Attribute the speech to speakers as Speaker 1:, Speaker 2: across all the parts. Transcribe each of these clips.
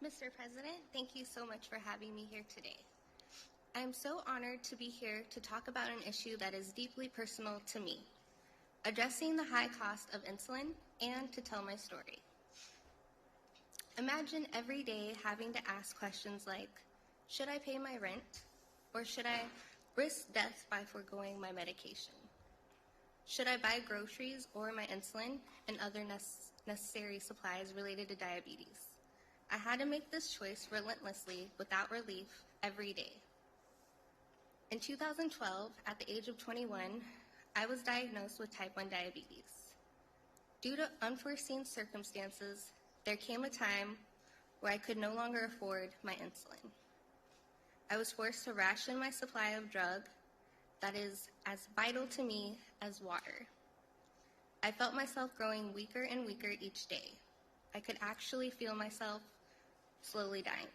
Speaker 1: Mr. President, thank you so much for having me here today. I am so honored to be here to talk about an issue that is deeply personal to me, addressing the high cost of insulin and to tell my story. Imagine every day having to ask questions like, should I pay my rent? Or should I risk death by foregoing my medication? Should I buy groceries or my insulin and other necessary supplies related to diabetes? I had to make this choice relentlessly without relief every day. In 2012, at the age of 21, I was diagnosed with type 1 diabetes. Due to unforeseen circumstances, there came a time where I could no longer afford my insulin. I was forced to ration my supply of drug that is as vital to me as water. I felt myself growing weaker and weaker each day. I could actually feel myself slowly dying.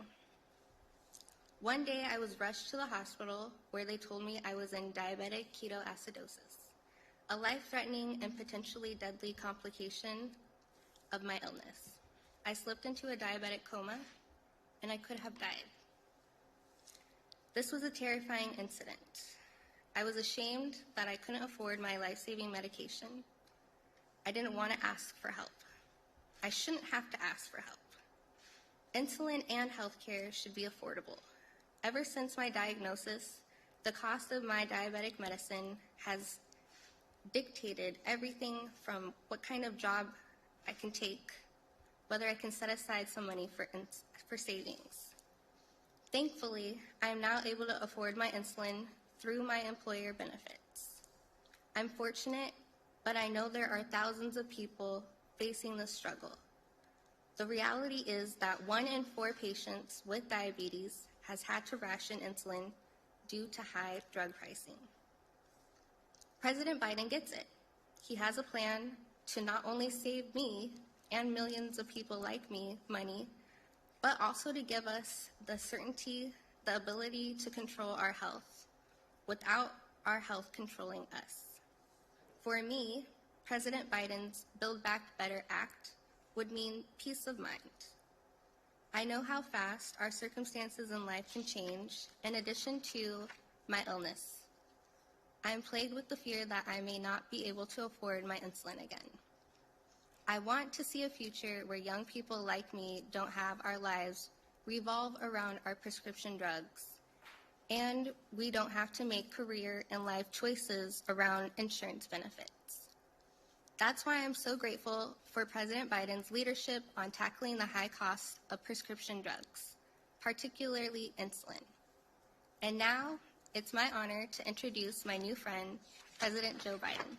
Speaker 1: One day I was rushed to the hospital where they told me I was in diabetic ketoacidosis, a life-threatening and potentially deadly complication of my illness. I slipped into a diabetic coma and I could have died. This was a terrifying incident. I was ashamed that I couldn't afford my life-saving medication. I didn't want to ask for help. I shouldn't have to ask for help. Insulin and healthcare should be affordable. Ever since my diagnosis, the cost of my diabetic medicine has dictated everything from what kind of job I can take, whether I can set aside some money for savings. Thankfully, I am now able to afford my insulin through my employer benefits. I'm fortunate, but I know there are thousands of people facing this struggle. The reality is that 1 in 4 patients with diabetes has had to ration insulin due to high drug pricing. President Biden gets it. He has a plan to not only save me and millions of people like me money, but also to give us the certainty, the ability to control our health without our health controlling us. For me, President Biden's Build Back Better Act would mean peace of mind. I know how fast our circumstances in life can change, in addition to my illness. I am plagued with the fear that I may not be able to afford my insulin again. I want to see a future where young people like me don't have our lives revolve around our prescription drugs, and we don't have to make career and life choices around insurance benefits. That's why I'm so grateful for President Biden's leadership on tackling the high cost of prescription drugs, particularly insulin. And now, it's my honor to introduce my new friend, President Joe Biden.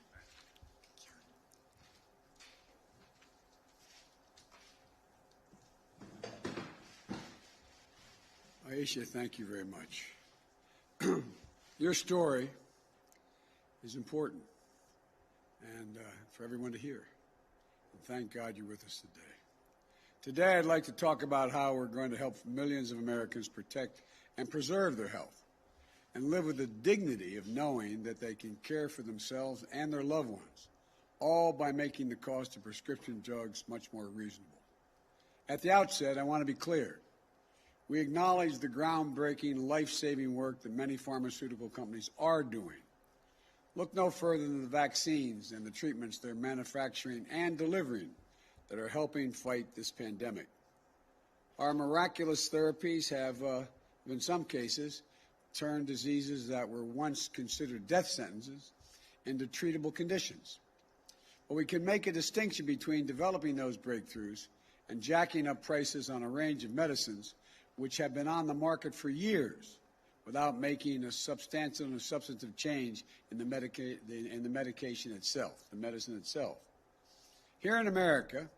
Speaker 2: Aisha, thank you very much. Your story is important and for everyone to hear. And thank God you're with us today. Today, I'd like to talk about how we're going to help millions of Americans protect and preserve their health and live with the dignity of knowing that they can care for themselves and their loved ones, all by making the cost of prescription drugs much more reasonable. At the outset, I want to be clear. We acknowledge the groundbreaking, life-saving work that many pharmaceutical companies are doing. Look no further than the vaccines and the treatments they're manufacturing and delivering that are helping fight this pandemic. Our miraculous therapies have, in some cases, turned diseases that were once considered death sentences into treatable conditions. But we can make a distinction between developing those breakthroughs and jacking up prices on a range of medicines which have been on the market for years without making a substantive and substantive change in the medication itself, the medicine itself. Here in America,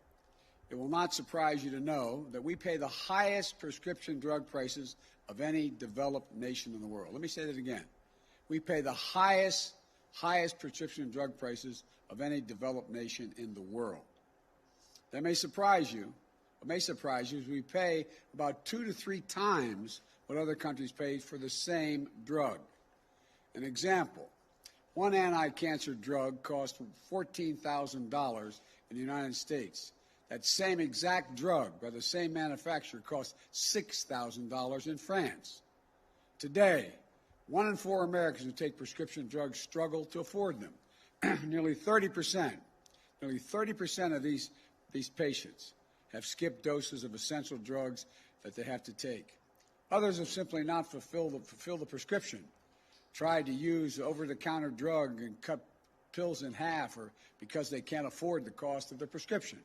Speaker 2: it will not surprise you to know that we pay the highest prescription drug prices of any developed nation in the world. Let me say that again. We pay the highest prescription drug prices of any developed nation in the world. That may surprise you. What may surprise you is we pay about 2 to 3 times what other countries pay for the same drug. An example, one anti-cancer drug costs $14,000 in the United States. That same exact drug by the same manufacturer costs $6,000 in France. Today, 1 in 4 Americans who take prescription drugs struggle to afford them. Nearly 30% of these patients have skipped doses of essential drugs that they have to take. Others have simply not fulfilled the prescription, tried to use over-the-counter drug and cut pills in half, or because they can't afford the cost of the prescription.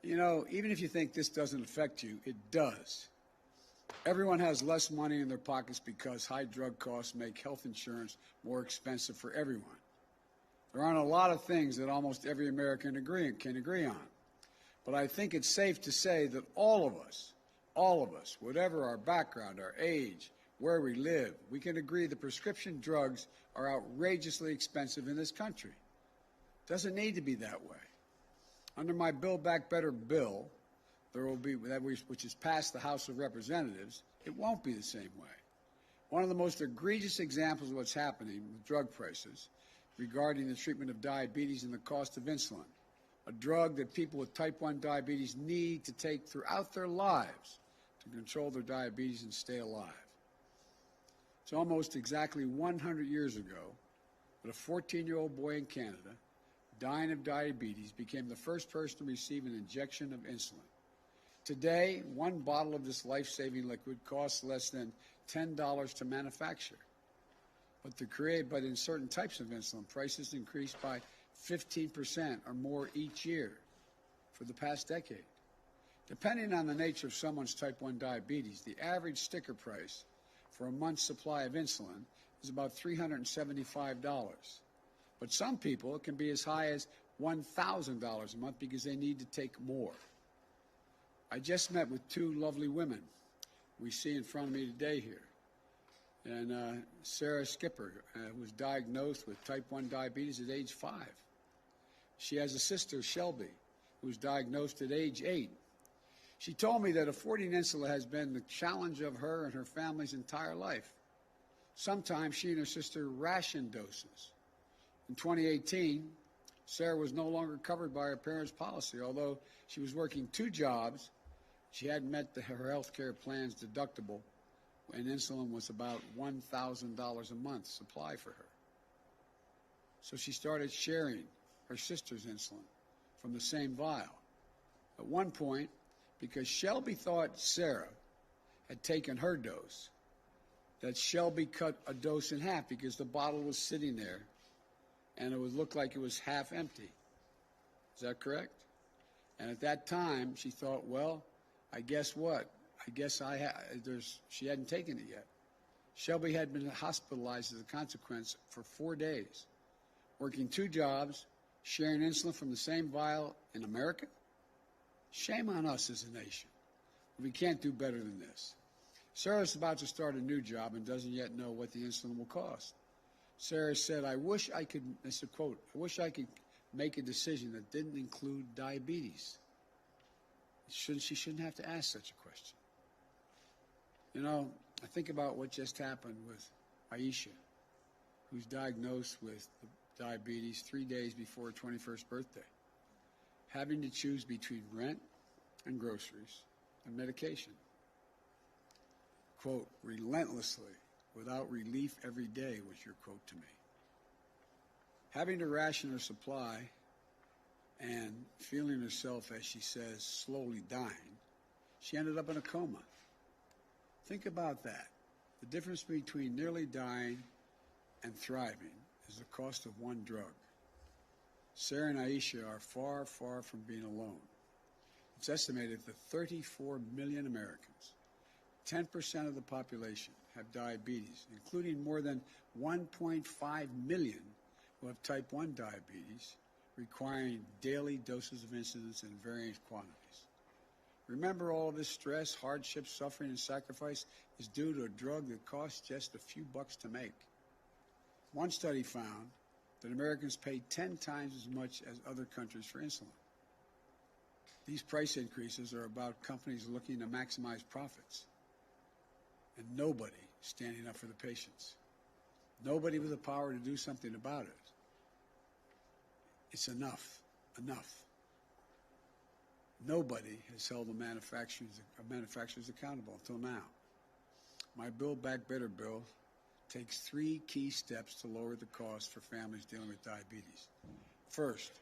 Speaker 2: You know, even if you think this doesn't affect you, it does. Everyone has less money in their pockets because high drug costs make health insurance more expensive for everyone. There aren't a lot of things that almost every American can agree on. But I think it's safe to say that all of us, whatever our background, our age, where we live, we can agree that prescription drugs are outrageously expensive in this country. It doesn't need to be that way. Under my Build Back Better bill, which is passed the House of Representatives, it won't be the same way. One of the most egregious examples of what's happening with drug prices regarding the treatment of diabetes and the cost of insulin, a drug that people with type 1 diabetes need to take throughout their lives to control their diabetes and stay alive. It's almost exactly 100 years ago that a 14-year-old boy in Canada, dying of diabetes, became the first person to receive an injection of insulin. Today, one bottle of this life-saving liquid costs less than $10 to manufacture. But in certain types of insulin, prices increased by 15% or more each year for the past decade. Depending on the nature of someone's type 1 diabetes, the average sticker price for a month's supply of insulin is about $375. But some people, it can be as high as $1,000 a month because they need to take more. I just met with 2 lovely women we see in front of me today here. And Sarah Skipper was diagnosed with type 1 diabetes at age 5. She has a sister, Shelby, who was diagnosed at age 8. She told me that affording insulin has been the challenge of her and her family's entire life. Sometimes she and her sister ration doses. In 2018, Sarah was no longer covered by her parents' policy. Although she was working 2 jobs, she hadn't met her health care plan's deductible, and insulin was about $1,000 a month supply for her. So she started sharing her sister's insulin from the same vial. At one point, because Shelby thought Sarah had taken her dose, that Shelby cut a dose in half because the bottle was sitting there and it would look like it was half empty. Is that correct? And at that time, she thought, well, I guess what? I guess she hadn't taken it yet. Shelby had been hospitalized as a consequence for 4 days, working 2 jobs, sharing insulin from the same vial in America. Shame on us as a nation. We can't do better than this. Sarah's about to start a new job and doesn't yet know what the insulin will cost. Sarah said, this is a quote, I wish I could make a decision that didn't include diabetes. She shouldn't have to ask such a question. You know, I think about what just happened with Aisha, who's diagnosed with diabetes 3 days before her 21st birthday, having to choose between rent and groceries and medication. Quote, relentlessly, without relief every day was your quote to me. Having to ration her supply and feeling herself, as she says, slowly dying, she ended up in a coma. Think about that. The difference between nearly dying and thriving is the cost of one drug. Sarah and Aisha are far, far from being alone. It's estimated that 34 million Americans, 10% of the population, have diabetes, including more than 1.5 million who have type 1 diabetes, requiring daily doses of insulin in varying quantities. Remember, all of this stress, hardship, suffering, and sacrifice is due to a drug that costs just a few bucks to make. One study found that Americans pay 10 times as much as other countries for insulin. These price increases are about companies looking to maximize profits, and nobody standing up for the patients. Nobody with the power to do something about it. It's enough. Enough. Nobody has held the manufacturers accountable until now. My Build Back Better bill takes 3 key steps to lower the cost for families dealing with diabetes. First,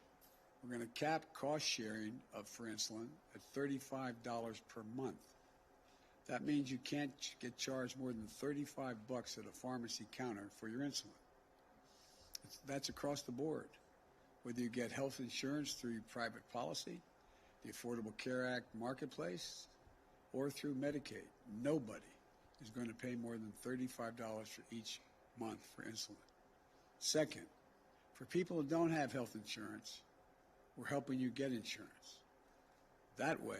Speaker 2: we're going to cap cost sharing for insulin at $35 per month. That means you can't get charged more than $35 at a pharmacy counter for your insulin. That's across the board. Whether you get health insurance through your private policy, the Affordable Care Act marketplace, or through Medicaid, nobody is going to pay more than $35 for each month for insulin. Second, for people who don't have health insurance, we're helping you get insurance. That way,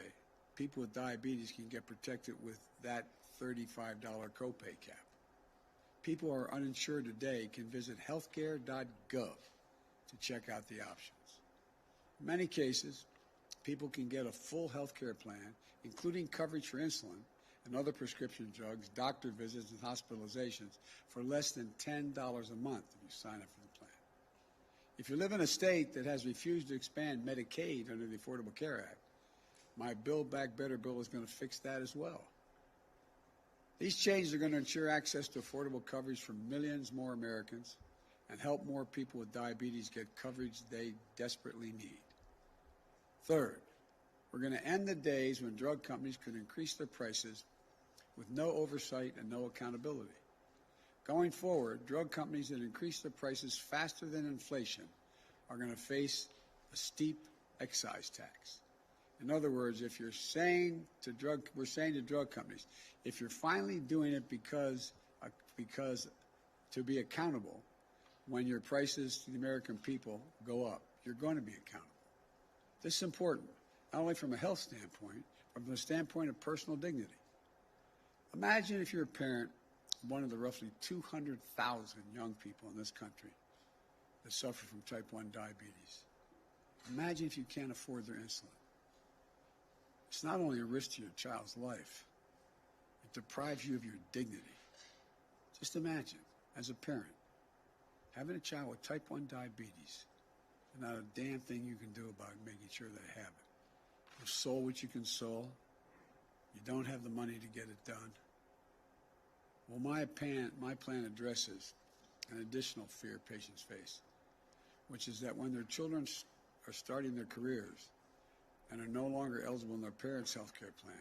Speaker 2: people with diabetes can get protected with that $35 copay cap. People who are uninsured today can visit healthcare.gov to check out the options. In many cases, people can get a full health care plan, including coverage for insulin and other prescription drugs, doctor visits, and hospitalizations for less than $10 a month if you sign up for the plan. If you live in a state that has refused to expand Medicaid under the Affordable Care Act, my Build Back Better bill is going to fix that as well. These changes are going to ensure access to affordable coverage for millions more Americans and help more people with diabetes get coverage they desperately need. Third, we're going to end the days when drug companies could increase their prices with no oversight and no accountability. Going forward, drug companies that increase their prices faster than inflation are going to face a steep excise tax. In other words, if you're saying to we're saying to drug companies, if you're finally doing it because to be accountable, when your prices to the American people go up, you're going to be accountable. This is important, not only from a health standpoint, but from the standpoint of personal dignity. Imagine if you're a parent of one of the roughly 200,000 young people in this country that suffer from type 1 diabetes. Imagine if you can't afford their insulin. It's not only a risk to your child's life, it deprives you of your dignity. Just imagine, as a parent, having a child with type 1 diabetes and not a damn thing you can do about making sure they have it. You've sold what you can sell. You don't have the money to get it done. Well, my plan addresses an additional fear patients face, which is that when their children are starting their careers and are no longer eligible in their parents' health care plan,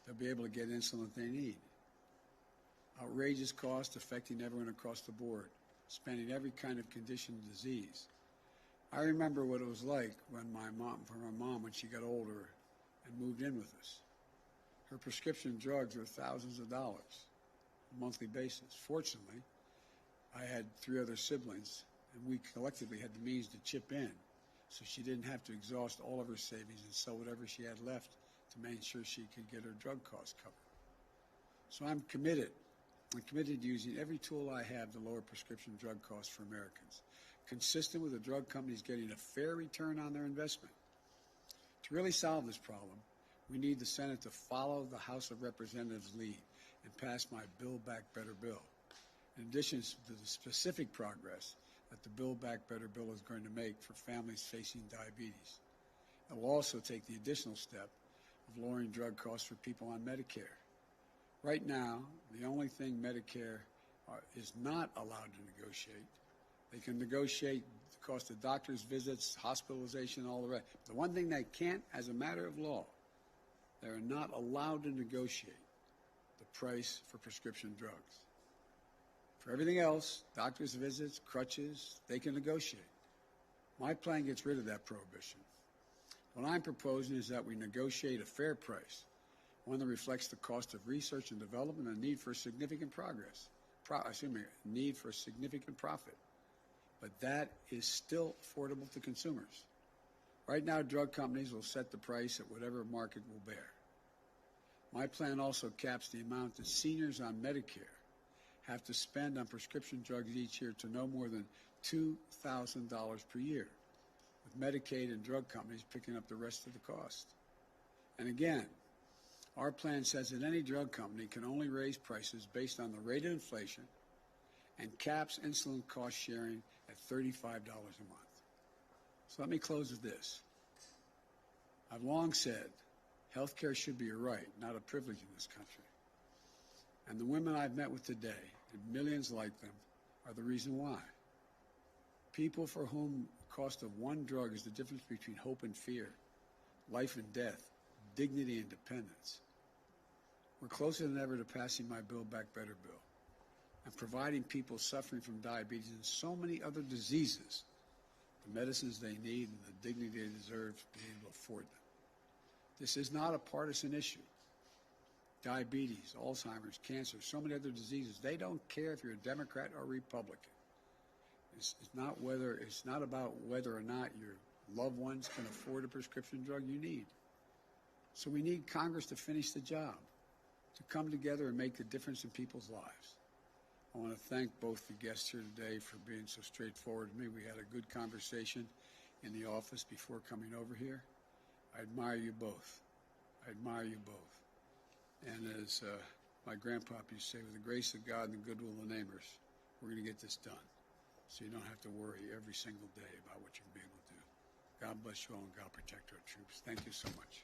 Speaker 2: they'll be able to get insulin they need. Outrageous costs affecting everyone across the board, spanning every kind of condition and disease. I remember what it was like when my mom, when she got older and moved in with us. Her prescription drugs were thousands of dollars on a monthly basis. Fortunately, I had 3 other siblings, and we collectively had the means to chip in, so she didn't have to exhaust all of her savings and sell whatever she had left to make sure she could get her drug costs covered. So I'm committed to using every tool I have to lower prescription drug costs for Americans, consistent with the drug companies getting a fair return on their investment. To really solve this problem, we need the Senate to follow the House of Representatives' lead and pass my Build Back Better bill. In addition to the specific progress that the Build Back Better bill is going to make for families facing diabetes, it will also take the additional step of lowering drug costs for people on Medicare. Right now, the only thing Medicare is not allowed to negotiate, they can negotiate the cost of doctor's visits, hospitalization, all the rest. The one thing they can't, as a matter of law, they are not allowed to negotiate the price for prescription drugs. For everything else, doctor's visits, crutches, they can negotiate. My plan gets rid of that prohibition. What I'm proposing is that we negotiate a fair price, one that reflects the cost of research and development and need for significant need for significant profit. But that is still affordable to consumers. Right now, drug companies will set the price at whatever market will bear. My plan also caps the amount that seniors on Medicare have to spend on prescription drugs each year to no more than $2,000 per year, with Medicaid and drug companies picking up the rest of the cost. And again, our plan says that any drug company can only raise prices based on the rate of inflation and caps insulin cost sharing at $35 a month. So let me close with this. I've long said health care should be a right, not a privilege in this country. And the women I've met with today, and millions like them, are the reason why. People for whom the cost of one drug is the difference between hope and fear, life and death, dignity and dependence. We're closer than ever to passing my Build Back Better bill and providing people suffering from diabetes and so many other diseases the medicines they need and the dignity they deserve to be able to afford them. This is not a partisan issue. Diabetes, Alzheimer's, cancer, so many other diseases, they don't care if you're a Democrat or Republican. It's not about whether or not your loved ones can afford a prescription drug you need. So we need Congress to finish the job, to come together and make a difference in people's lives. I want to thank both the guests here today for being so straightforward with me. We had a good conversation in the office before coming over here. I admire you both. I admire you both. And as my grandpa used to say, with the grace of God and the goodwill of the neighbors, we're going to get this done. So you don't have to worry every single day about what you're going to be able to do. God bless you all and God protect our troops. Thank you so much.